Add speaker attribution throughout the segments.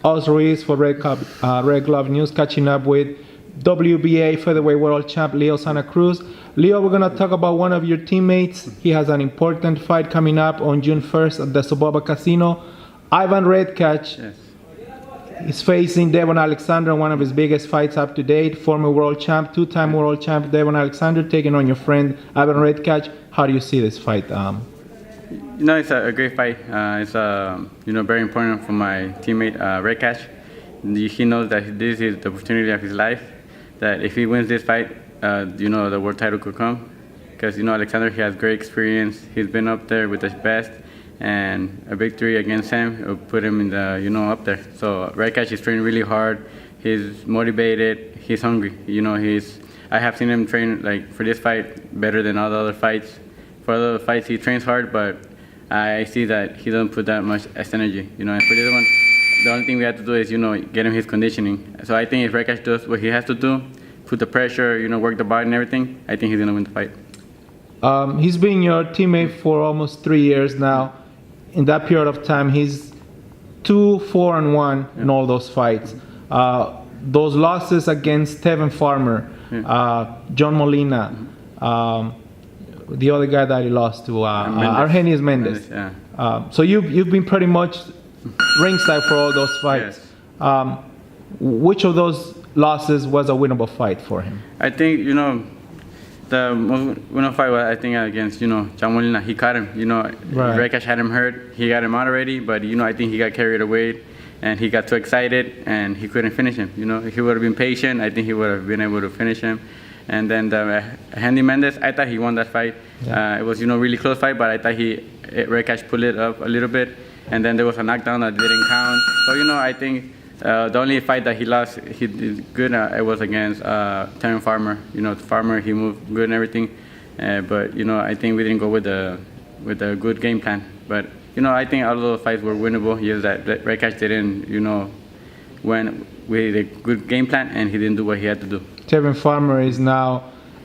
Speaker 1: Os Ruiz for Red Glove News, catching up with WBA featherweight world champ Leo Santa Cruz. Leo, we're going to talk about one of your teammates. He has an important fight coming up on June 1st at the Soboba Casino. Ivan Redkach is facing Devon Alexander, one of his biggest fights up to date. Former world champ, two-time world champ Devon Alexander taking on your friend Ivan Redkach. How do you see this fight?
Speaker 2: It's a great fight. It's very important for my teammate Redkach. He knows that this is the opportunity of his life. That if he wins this fight, the world title could come. Because Alexander, he has great experience. He's been up there with the best, and a victory against him will put him in the up there. So Redkach is training really hard. He's motivated. He's hungry. I have seen him train for this fight better than all the other fights. For other fights, he trains hard, but I see that he doesn't put that much energy. And for this one, the only thing we have to do is get him his conditioning. So I think if Redkach does what he has to do, put the pressure, work the body and everything, I think he's gonna win the fight.
Speaker 1: He's been your teammate for almost 3 years now. In that period of time, he's 2-4-1 in all those fights. Those losses against Tevin Farmer, John Molina, the other guy that he lost to, Argenis Mendez. So you've been pretty much ringside for all those fights.
Speaker 2: Yes.
Speaker 1: Which of those losses was a winnable fight for him?
Speaker 2: I think the most winnable fight was against John Molina. He caught him. Redkach had him hurt. He got him out already, but I think he got carried away, and he got too excited, and he couldn't finish him. If he would have been patient, I think he would have been able to finish him. And then the Handy Mendez, I thought he won that fight. It was really close fight, but I thought Redkach pulled it up a little bit, and then there was a knockdown that didn't count. So I think the only fight that he lost, he did good. It was against Tevin Farmer. Farmer, he moved good and everything, but I think we didn't go with a good game plan. But I think all of those fights were winnable. Yes, that Redkach didn't win with a good game plan, and he didn't do what he had to do.
Speaker 1: Tevin Farmer is now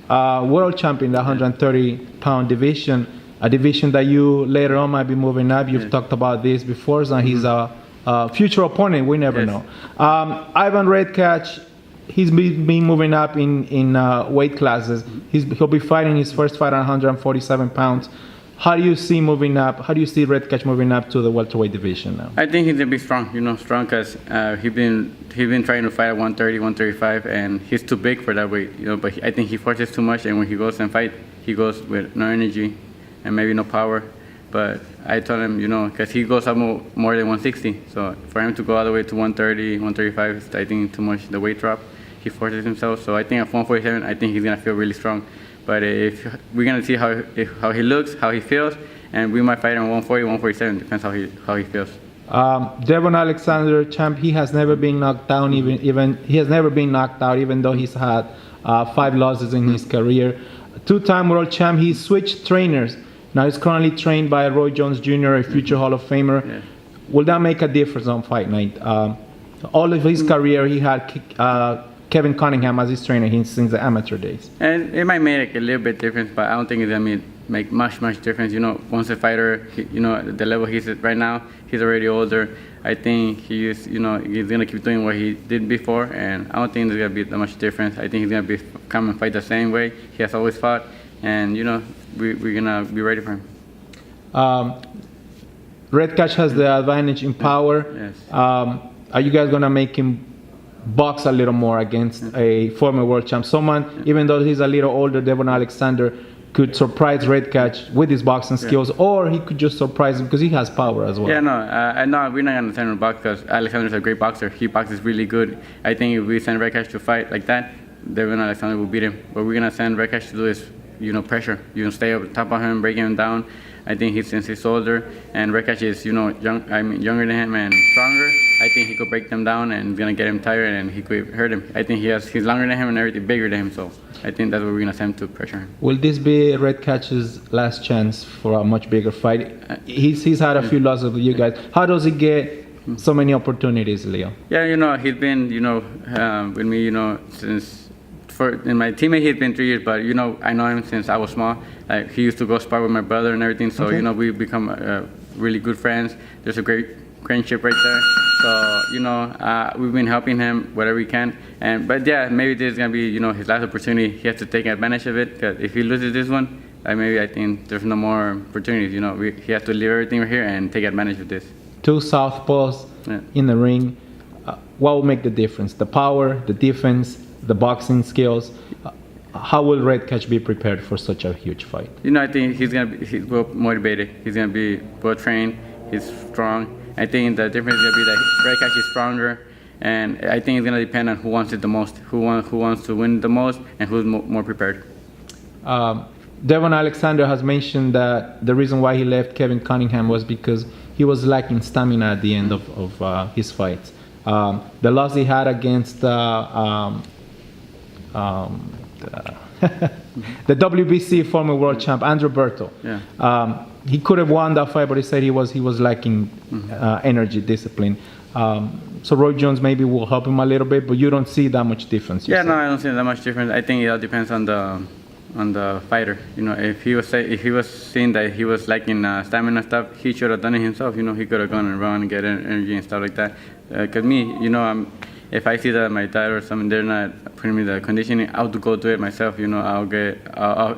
Speaker 1: world champion in the 130-pound division, a division that you later on might be moving up. You've talked about this before, so he's a future opponent. We never know. Ivan Redkach, he's been moving up in weight classes. He'll be fighting his first fight at 147 pounds. How do you see moving up? How do you see Redkach moving up to the welterweight division now?
Speaker 2: I think he's gonna be strong. Strong because he's been trying to fight at 130, 135, and he's too big for that weight. But I think he forces too much, and when he goes and fight, he goes with no energy and maybe no power. But I told him, because he goes up more than 160, so for him to go all the way to 130, 135, is, I think, too much the weight drop. He forces himself. So I think at 147, I think he's gonna feel really strong. But if we're gonna see how he looks, how he feels, and we might fight on 140, 147. Depends how he feels.
Speaker 1: Devon Alexander, champ, he has never been knocked down. He has never been knocked out, even though he's had 5 losses in his career. Two-time world champ. He switched trainers. Now he's currently trained by Roy Jones Jr., a future Hall of Famer. Yeah. Will that make a difference on fight night? All of his career, he had Kevin Cunningham as his trainer since the amateur days. And
Speaker 2: it might make a little bit difference, but I don't think it's gonna make much difference. Once a fighter, the level he's at right now, he's already older. I think he's gonna keep doing what he did before, and I don't think there's gonna be that much difference. I think he's gonna come and fight the same way he has always fought, and we're gonna be ready for him.
Speaker 1: Redkach has the advantage in power.
Speaker 2: Yes.
Speaker 1: Are you guys gonna make him box a little more against a former world champ? Someone, even though he's a little older, Devon Alexander could surprise Redkach with his boxing skills, or he could just surprise him because he has power as well.
Speaker 2: Yeah, no, we're not gonna send him box because Alexander's a great boxer. He boxes really good. I think if we send Redkach to fight like that, Devon Alexander will beat him. What we're gonna send Redkach to do is, pressure. Stay up top of him, break him down. I think since he's older, and Redkach is, younger than him and stronger. I think he could break them down and gonna get him tired, and he could hurt him. I think he's longer than him and everything, bigger than him. So I think that's what we're gonna send to pressure him.
Speaker 1: Will this be Redkach's last chance for a much bigger fight? He's had a few losses with you guys. How does he get so many opportunities, Leo?
Speaker 2: Yeah, he's been, with me, since. In my teammate, he's been 3 years, but I know him since I was small. He used to go spar with my brother and everything, so we become really good friends. There's a great friendship right there. So, we've been helping him whatever we can. But yeah, maybe this is going to be, his last opportunity. He has to take advantage of it, because if he loses this one, I think there's no more opportunities. He has to leave everything right here and take advantage of this.
Speaker 1: Two southpaws in the ring. What will make the difference? The power, the defense, the boxing skills. How will Redkach be prepared for such a huge fight?
Speaker 2: I think he's well motivated. He's gonna be well trained. He's strong. I think the difference is gonna be that Redkach is stronger, and I think it's gonna depend on who wants it the most, who wants to win the most, and who's more prepared.
Speaker 1: Devon Alexander has mentioned that the reason why he left Kevin Cunningham was because he was lacking stamina at the end of his fights. The loss he had against the WBC former world champ Andrew Berto.
Speaker 2: Yeah.
Speaker 1: He could have won that fight, but he said he was lacking energy, discipline. So Roy Jones maybe will help him a little bit, but you don't see that much difference.
Speaker 2: Yeah, no, I don't see that much difference. I think it all depends on the fighter. If he was seeing that he was lacking stamina stuff, he should have done it himself. He could have gone and run and get energy and stuff like that. Cause me, if I see that my dad or something, they're not putting me the conditioning, I'll go do it myself. I'll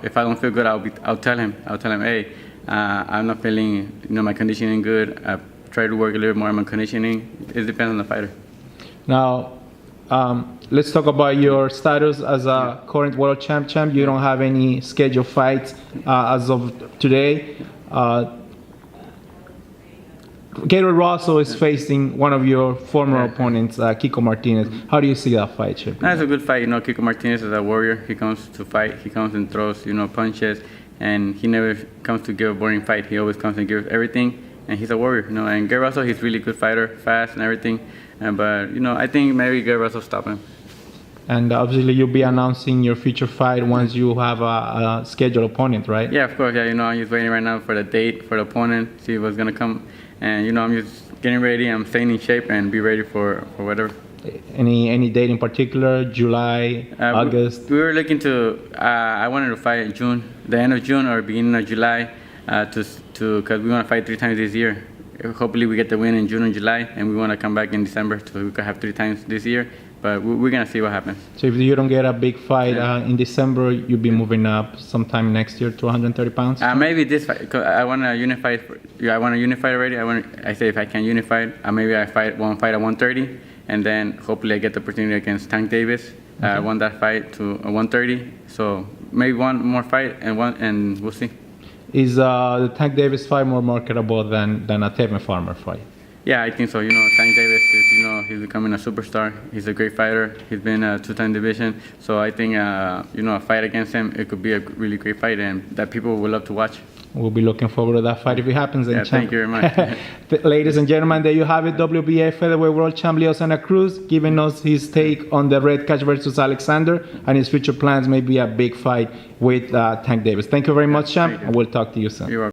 Speaker 2: if I don't feel good, I'll tell him, hey, I'm not feeling, my conditioning good. I try to work a little more on my conditioning. It depends on the fighter.
Speaker 1: Now, let's talk about your status as a current world champ. You don't have any scheduled fights as of today. Gator Rosso is facing one of your former opponents, Kiko Martinez. How do you see that fight, Chip?
Speaker 2: That's a good fight. Kiko Martinez is a warrior. He comes to fight. He comes and throws, punches, and he never comes to give a boring fight. He always comes and gives everything, and he's a warrior. And Gator Rosso, he's a really good fighter, fast and everything. But I think maybe Gator Rosso stop him.
Speaker 1: And obviously, you'll be announcing your future fight once you have a scheduled opponent, right?
Speaker 2: Yeah, of course. Yeah, I'm just waiting right now for the date for the opponent, see what's gonna come. And I'm just getting ready. I'm staying in shape and be ready for whatever.
Speaker 1: Any date in particular? July, August?
Speaker 2: We were looking to. I wanted to fight in June, the end of June or beginning of July, because we want to fight 3 times this year. Hopefully, we get the win in June and July, and we want to come back in December so we can have 3 times this year. But we're gonna see what happens.
Speaker 1: So if you don't get a big fight in December, you'll be moving up sometime next year to 130 pounds.
Speaker 2: Maybe this fight. Cause I want to unify. I want to unify already. I say if I can unify, maybe I fight at 130, and then hopefully I get the opportunity against Tank Davis. I won that fight to 130. So maybe one more fight and we'll see.
Speaker 1: Is the Tank Davis fight more marketable than a Tevin Farmer fight?
Speaker 2: Yeah, I think so. Tank Davis is, he's becoming a superstar. He's a great fighter. He's been a 2-time division. So I think, a fight against him, it could be a really great fight and that people will love to watch.
Speaker 1: We'll be looking forward to that fight if it happens.
Speaker 2: Yeah, thank you very much.
Speaker 1: Ladies and gentlemen, there you have it. WBA featherweight world champ Leo Santa Cruz giving us his take on the Redkach versus Alexander and his future plans, maybe a big fight with Tank Davis. Thank you very much, champ, and we'll talk to you soon.
Speaker 2: You're welcome.